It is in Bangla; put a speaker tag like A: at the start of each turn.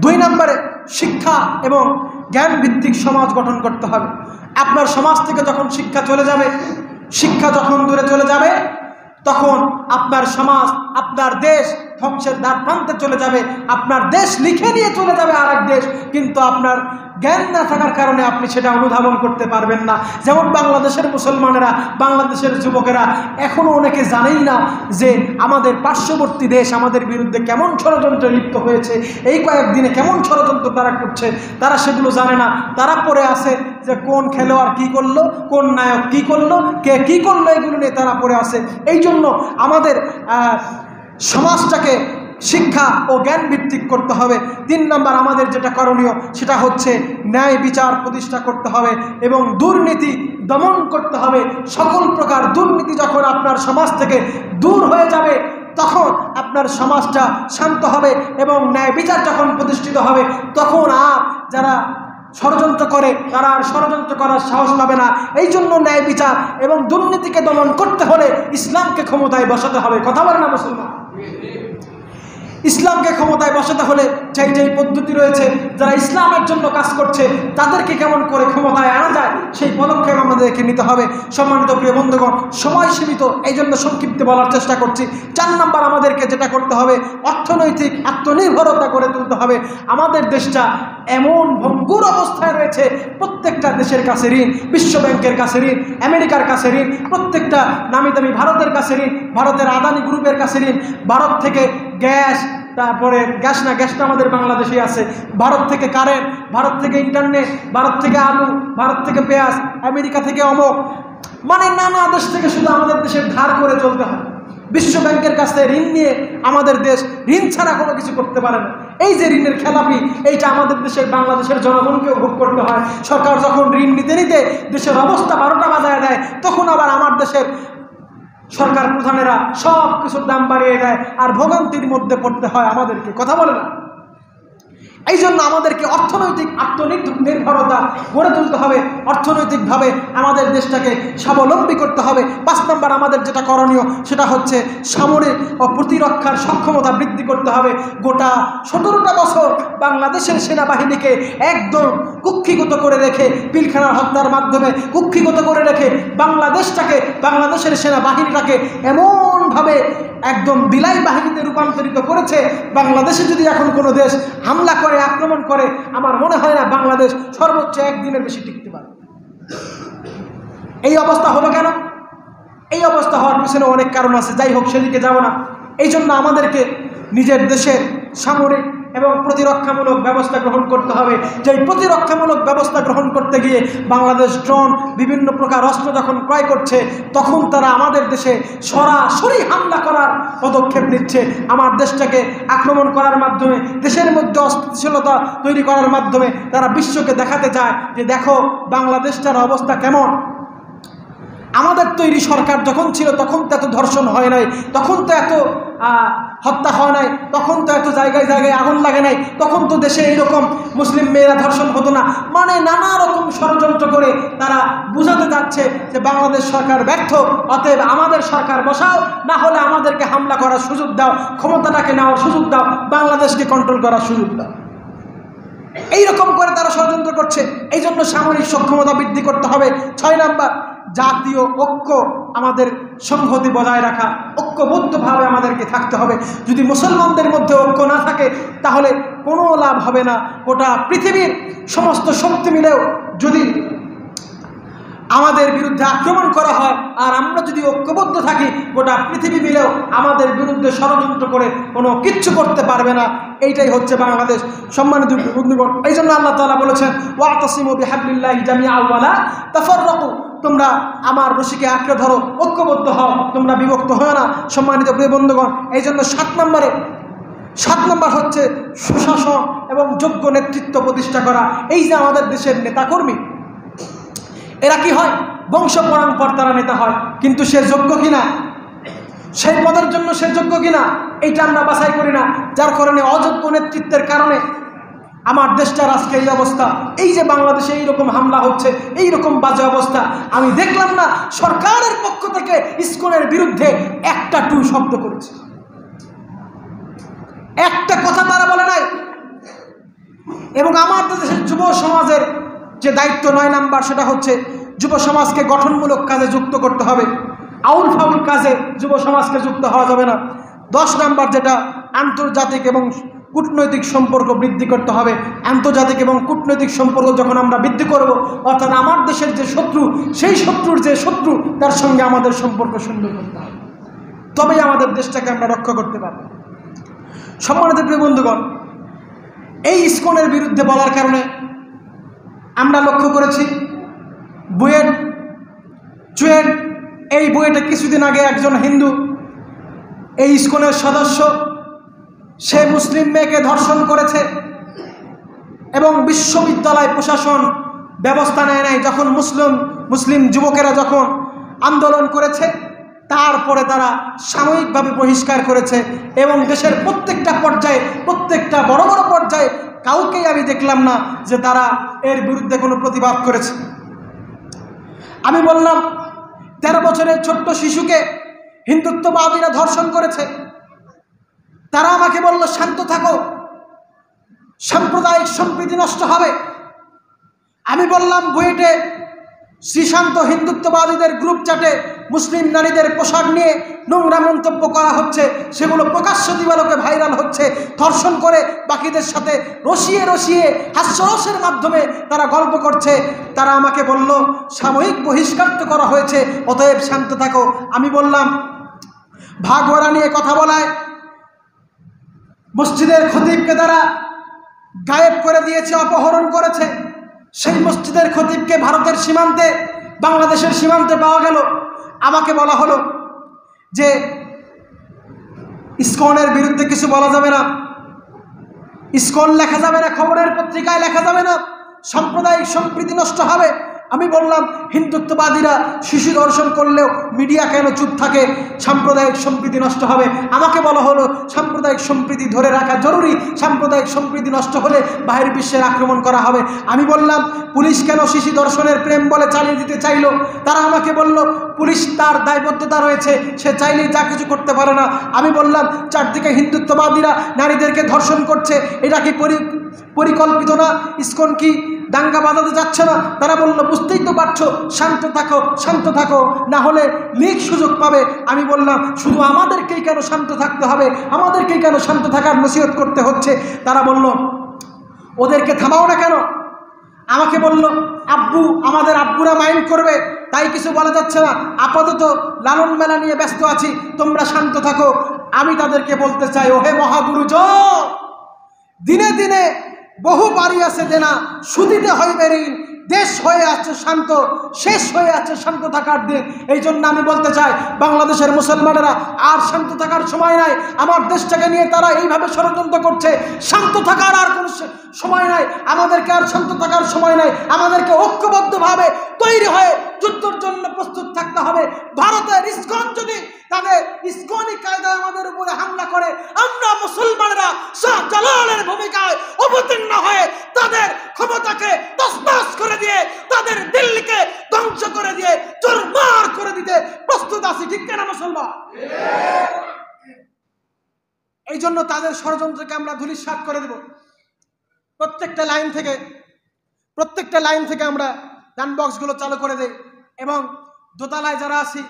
A: দুই নম্বরে শিক্ষা এবং জ্ঞান ভিত্তিক সমাজ গঠন করতে হবে। আপনার সমাজ থেকে যখন শিক্ষা চলে যাবে, শিক্ষা যখন দূরে চলে যাবে, তখন আপনার সমাজ, আপনার দেশ ধ্বংসের দ্বার প্রান্তে চলে যাবে। আপনার দেশ লিখে নিয়ে চলে যাবে আরেক দেশ, কিন্তু আপনার জ্ঞান না থাকার কারণে আপনি সেটা অনুধাবন করতে পারবেন না। যেমন বাংলাদেশের মুসলমানেরা, বাংলাদেশের যুবকেরা এখনও অনেকে জানেই না যে আমাদের পার্শ্ববর্তী দেশ আমাদের বিরুদ্ধে কেমন ষড়যন্ত্রে লিপ্ত হয়েছে, এই কয়েকদিনে কেমন ষড়যন্ত্র তারা করছে, তারা সেগুলো জানে না। তারা পড়ে আছে যে কোন খেলোয়াড় কী করলো, কোন নায়ক কী করলো, কে কী করলো, এগুলো নিয়ে তারা পড়ে আছে। এই জন্য আমাদের সমাজটাকে শিক্ষা ও জ্ঞান ভিত্তিক করতে হবে। তিন নম্বর আমাদের যেটা করণীয় সেটা হচ্ছে ন্যায় বিচার প্রতিষ্ঠা করতে হবে এবং দুর্নীতি দমন করতে হবে। সকল প্রকার দুর্নীতি যখন আপনার সমাজ থেকে দূর হয়ে যাবে, তখন আপনার সমাজটা শান্ত হবে এবং ন্যায় বিচার যখন প্রতিষ্ঠিত হবে, তখন আর যারা ষড়যন্ত্র করে তারা আর ষড়যন্ত্র করার সাহস পাবে না। এই জন্য ন্যায় বিচার এবং দুর্নীতিকে দমন করতে হলে ইসলামকে ক্ষমতায় বসাতে হবে। কথা বলে না মুসলমান? ইসলামকে ক্ষমতায় বসাতে হলে যেই পদ্ধতি রয়েছে, যারা ইসলামের জন্য কাজ করছে তাদেরকে কেমন করে ক্ষমতায় আনা যায় সেই পদক্ষেপ আমাদেরকে নিতে হবে। সম্মানিত প্রিয় বন্ধুগণ, সময় সীমিত, এই জন্য সংক্ষিপ্ত বলার চেষ্টা করছি। 4 নম্বর আমাদেরকে যেটা করতে হবে, অর্থনৈতিক আত্মনির্ভরতা গড়ে তুলতে হবে। আমাদের দেশটা এমন ভঙ্গুর অবস্থায় রয়েছে, প্রত্যেকটা দেশের কাছে ঋণ, বিশ্ব ব্যাংকের কাছে ঋণ, আমেরিকার কাছে ঋণ, প্রত্যেকটা নামি দামি ভারতের কাছে ঋণ, ভারতের আদানি গ্রুপের কাছে ঋণ, ভারত থেকে গ্যাস, তারপরে গ্যাসটা আমাদের বাংলাদেশে আছে, ভারত থেকে কারেন্ট, ভারত থেকে ইন্টারনেট, ভারত থেকে আলু, ভারত থেকে পেঁয়াজ, আমেরিকা থেকে অমক, মানে নানা দেশ থেকে শুধু আমাদের দেশের ধার করে চলতে হয়। বিশ্ব ব্যাংকের কাছে ঋণ নিয়ে আমাদের দেশ ঋণ ছাড়া কোনো কিছু করতে পারে না। এই যে ঋণের খেলাপি, এইটা আমাদের দেশের বাংলাদেশের জনগণকেও ভোগ করতে হয়। সরকার যখন ঋণ নিতে নিতে দেশের অবস্থা 12টা বাজায় দেয়, তখন আবার আমার দেশের সরকার প্রধানেরা সব কিছুর দাম বাড়িয়ে দেয়, আর ভোগান্তির মধ্যে পড়তে হয় আমাদেরকে। কথা বলে না? এই জন্য আমাদেরকে অর্থনৈতিক আত্মনির্ভরতা গড়ে তুলতে হবে, অর্থনৈতিকভাবে আমাদের দেশটাকে স্বাবলম্বী করতে হবে। 5 নম্বর আমাদের যেটা করণীয় সেটা হচ্ছে সামরিক ও প্রতিরক্ষার সক্ষমতা বৃদ্ধি করতে হবে। গোটা 17টা বছর বাংলাদেশের সেনাবাহিনীকে একদম কুক্ষিগত করে রেখে, পিলখানা হত্যার মাধ্যমে কুক্ষিগত করে রেখে বাংলাদেশটাকে, বাংলাদেশের সেনাবাহিনীটাকে এমনভাবে একদম বিলাই বাহিনীতে রূপান্তরিত করেছে। বাংলাদেশে যদি এখন কোনো দেশ হামলা করে, আক্রমণ করে, আমার মনে হয় না বাংলাদেশ সর্বোচ্চ 1 দিনের বেশি টিকতে পারে। এই অবস্থা হলো কেন? এই অবস্থা হওয়ার পিছনে অনেক কারণ আছে, যাই হোক সেদিকে যাব না। এই জন্য আমাদেরকে নিজের দেশের সামরিক এবং প্রতিরক্ষামূলক ব্যবস্থা গ্রহণ করতে হবে। যেই প্রতিরক্ষামূলক ব্যবস্থা গ্রহণ করতে গিয়ে বাংলাদেশ ড্রোন, বিভিন্ন প্রকার অস্ত্র যখন ক্রয় করছে, তখন তারা আমাদের দেশে সরাসরি হামলা করার পদক্ষেপ নিচ্ছে। আমার দেশটাকে আক্রমণ করার মাধ্যমে, দেশের মধ্যে অস্থিতিশীলতা তৈরি করার মাধ্যমে তারা বিশ্বকে দেখাতে চায় যে দেখো বাংলাদেশটার অবস্থা কেমন। আমাদের তৈরি সরকার যখন ছিল তখন তো এত ধর্ষণ হয় নাই, তখন তো এত হত্যা হয় নাই, তখন তো এত জায়গায় জায়গায় আগুন লাগে নাই, তখন তো দেশে এইরকম মুসলিম মেয়েরা ধর্ষণ হতো না। মানে নানা রকম ষড়যন্ত্র করে তারা বোঝাতে যাচ্ছে যে বাংলাদেশ সরকার ব্যর্থ, অতএব আমাদের সরকার বসাও, না হলে আমাদেরকে হামলা করার সুযোগ দাও, ক্ষমতাটাকে নেওয়ার সুযোগ দাও, বাংলাদেশকে কন্ট্রোল করার সুযোগ দাও। এইরকম করে তারা ষড়যন্ত্র করছে। এই জন্য সামরিক সক্ষমতা বৃদ্ধি করতে হবে। 6 নম্বর, জাতীয় ঐক্য, আমাদের সংহতি বজায় রাখা, ঐক্যবদ্ধভাবে আমাদেরকে থাকতে হবে। যদি মুসলমানদের মধ্যে ঐক্য না থাকে তাহলে কোনো লাভ হবে না। গোটা পৃথিবীর সমস্ত শক্তি মিলেও যদি আমাদের বিরুদ্ধে আক্রমণ করা হয়, আর আমরা যদি ঐক্যবদ্ধ থাকি, গোটা পৃথিবী মিলেও আমাদের বিরুদ্ধে ষড়যন্ত্র করে কোনো কিচ্ছু করতে পারবে না। এইটাই হচ্ছে বাংলাদেশ। সম্মানিত বন্ধুগণ, এই জন্য আল্লাহ তাআলা বলেছেন, ওয়াতাসিমু বিহাবলিল্লাহি জামিআন ওয়া লা তাফাররাকু, তোমরা আমার রশিকে আঁকড়ে ধরো, ঐক্যবদ্ধ হও, তোমরা বিভক্ত হও না। সম্মানিত প্রিয় বন্ধুগণ, এই জন্য 7 নম্বর হচ্ছে সুশাসন এবং যোগ্য নেতৃত্ব প্রতিষ্ঠা করা। এই যে আমাদের দেশের নেতাকর্মী, এরা কি হয়, বংশ পরম্পর তারা নেতা হয়, কিন্তু সে যোগ্য কিনা, সেই পদের জন্য সে যোগ্য কিনা, এইটা আমরা বাছাই করি না। যার কারণে অযোগ্য নেতৃত্বের কারণে আমার দেশটার আজকে এই অবস্থা। এই যে বাংলাদেশে এইরকম হামলা হচ্ছে, এইরকম বাজে অবস্থা, আমি দেখলাম না সরকারের পক্ষ থেকে ইসকনের বিরুদ্ধে একটা টু শব্দ করেছে, একটা কথা তারা বলে নাই। এবং আমাদের দেশের যুব সমাজের যে দায়িত্ব 9 নাম্বার, সেটা হচ্ছে যুব সমাজকে গঠনমূলক কাজে যুক্ত করতে হবে। আউল ফাউল কাজে যুব সমাজকে যুক্ত হওয়া যাবে না। 10 নাম্বার যেটা, আন্তর্জাতিক এবং কূটনৈতিক সম্পর্ক বৃদ্ধি করতে হবে। আন্তর্জাতিক এবং কূটনৈতিক সম্পর্ক যখন আমরা বৃদ্ধি করব, অর্থাৎ আমার দেশের যে শত্রু, সেই শত্রুর যে শত্রু, তার সঙ্গে আমাদের সম্পর্ক সুন্দর করতে হবে, তবেই আমাদের দেশটাকে আমরা রক্ষা করতে পারব। সম্মানিত প্রিয় বন্ধুগণ, এই ইসকনের বিরুদ্ধে বলার কারণে আমরা লক্ষ্য করেছি চুয়েট এই বুয়েটে কিছুদিন আগে একজন হিন্দু, এই ইসকনের সদস্য, সে মুসলিম মেয়েকে ধর্ষণ করেছে এবং বিশ্ববিদ্যালয় প্রশাসন ব্যবস্থা নেয় নাই। যখন মুসলিম যুবকেরা যখন আন্দোলন করেছে, তারপরে তারা সাময়িকভাবে বহিষ্কার করেছে এবং দেশের প্রত্যেকটা পর্যায়ে, প্রত্যেকটা বড় বড় পর্যায়ে কাউকেই আমি দেখলাম না যে তারা এর বিরুদ্ধে কোনো প্রতিবাদ করেছে। আমি বললাম 13 বছরের ছোট্ট শিশুকে হিন্দুত্ববাদীরা ধর্ষণ করেছে। তারা আমাকে বলল, শান্ত থাকো, সাম্প্রদায়িক সম্প্রীতি নষ্ট হবে। আমি বললাম, বুয়েটে শ্রীশান্ত হিন্দুত্ববাদীদের গ্রুপ চ্যাটে মুসলিম নারীদের পোশাক নিয়ে নোংরা মন্তব্য করা হচ্ছে, সেগুলো প্রকাশ্য দিবালোকে ভাইরাল হচ্ছে, ধর্ষণ করে বাকিদের সাথে রসিয়ে রসিয়ে হাস্যরসের মাধ্যমে তারা গল্প করছে। তারা আমাকে বলল, সাময়িক বহিষ্কার তো করা হয়েছে, অতএব শান্ত থাকো। আমি বললাম, ভাগওয়ারা নিয়ে কথা বলায় মসজিদের খতিবকে তারা গায়েব করে দিয়েছে, অপহরণ করেছে। সেই মসজিদের খতিবকে ভারতের সীমান্তে, বাংলাদেশের সীমান্তে পাওয়া গেল। আমাকে বলা হলো যে ইসকনের বিরুদ্ধে কিছু বলা যাবে না, ইসকন লেখা যাবে না, খবরের পত্রিকায় লেখা যাবে না, সাম্প্রদায়িক সম্প্রীতি নষ্ট হবে। আমি বললাম, হিন্দুত্ববাদীরা শিশু ধর্ষণ করলেও মিডিয়া কেন চুপ থাকে? সাম্প্রদায়িক সম্প্রীতি নষ্ট হবে। আমাকে বলা হলো সাম্প্রদায়িক সম্প্রীতি ধরে রাখা জরুরি, সাম্প্রদায়িক সম্প্রীতি নষ্ট হলে বাহির বিশ্বের আক্রমণ করা হবে। আমি বললাম, পুলিশ কেন শিশু ধর্ষণের প্রেম বলে চালিয়ে দিতে চাইলো? তারা আমাকে বলল, পুলিশ তার দায়বদ্ধতা রয়েছে, সে চাইলেই যা কিছু করতে পারে না। আমি বললাম, চারদিকে হিন্দুত্ববাদীরা নারীদেরকে ধর্ষণ করছে, এটা কি পরিকল্পিত না? ইসকন কি দাঙ্গা বাঁধাতে যাচ্ছে না? তারা বলল, বুঝতেই তো পারছো, শান্ত থাকো, শান্ত থাকো, না হলে লিক সুযোগ পাবে। আমি বললাম, শুধু আমাদেরকেই কেন শান্ত থাকতে হবে? আমাদেরকেই কেন শান্ত থাকার নসিহত করতে হচ্ছে? তারা বলল, ওদেরকে থামাও না কেন? আমাকে বলল, আব্বু, আমাদের আব্বুরা মাইন্ড করবে, তাই কিছু বলা যাচ্ছে না, আপাতত লালন মেলা নিয়ে ব্যস্ত আছি, তোমরা শান্ত থাকো। আমি তাদেরকে বলতে চাই, ওহে মহাগুরুজন, দিনে দিনে বহু বাড়ি আছে দেনা, সুদিতে হইবে ঋণ, দেশ হয়ে আছে শান্ত, শেষ হয়ে আছে শান্ত থাকার দিন। এই জন্য আমি বলতে চাই, বাংলাদেশের মুসলমানেরা আর শান্ত থাকার সময় নাই। আমার দেশটাকে নিয়ে তারা এইভাবে ষড়যন্ত্র করছে, শান্ত থাকার আর কোনো সময় নাই। আমাদেরকে আর শান্ত থাকার সময় নাই। আমাদেরকে ঐক্যবদ্ধভাবে তৈরি হয়ে যুদ্ধের জন্য প্রস্তুত থাকতে হবে। ভারতের ইসকন যদি তাদের ইসকনি কায়দায় আমাদের উপরে হামলা করে, আমরা মুসলমানেরা শাহজালালের ভূমিকায় অবতীর্ণ হয়ে তাদের ক্ষমতাকে তছনছ করে দিয়ে, তাদের দিল্লিকে ধ্বংস করে দিয়ে, চুরমার করে দিতে প্রস্তুত আছি। ঠিক কিনা মুসলমান? এই জন্য তাদের ষড়যন্ত্রকে আমরা ধূলিসাৎ করে দেব। প্রত্যেকটা লাইন থেকে আমরা ডান বক্সগুলো চালু করে দেই এবং দোতলায় যারা আছি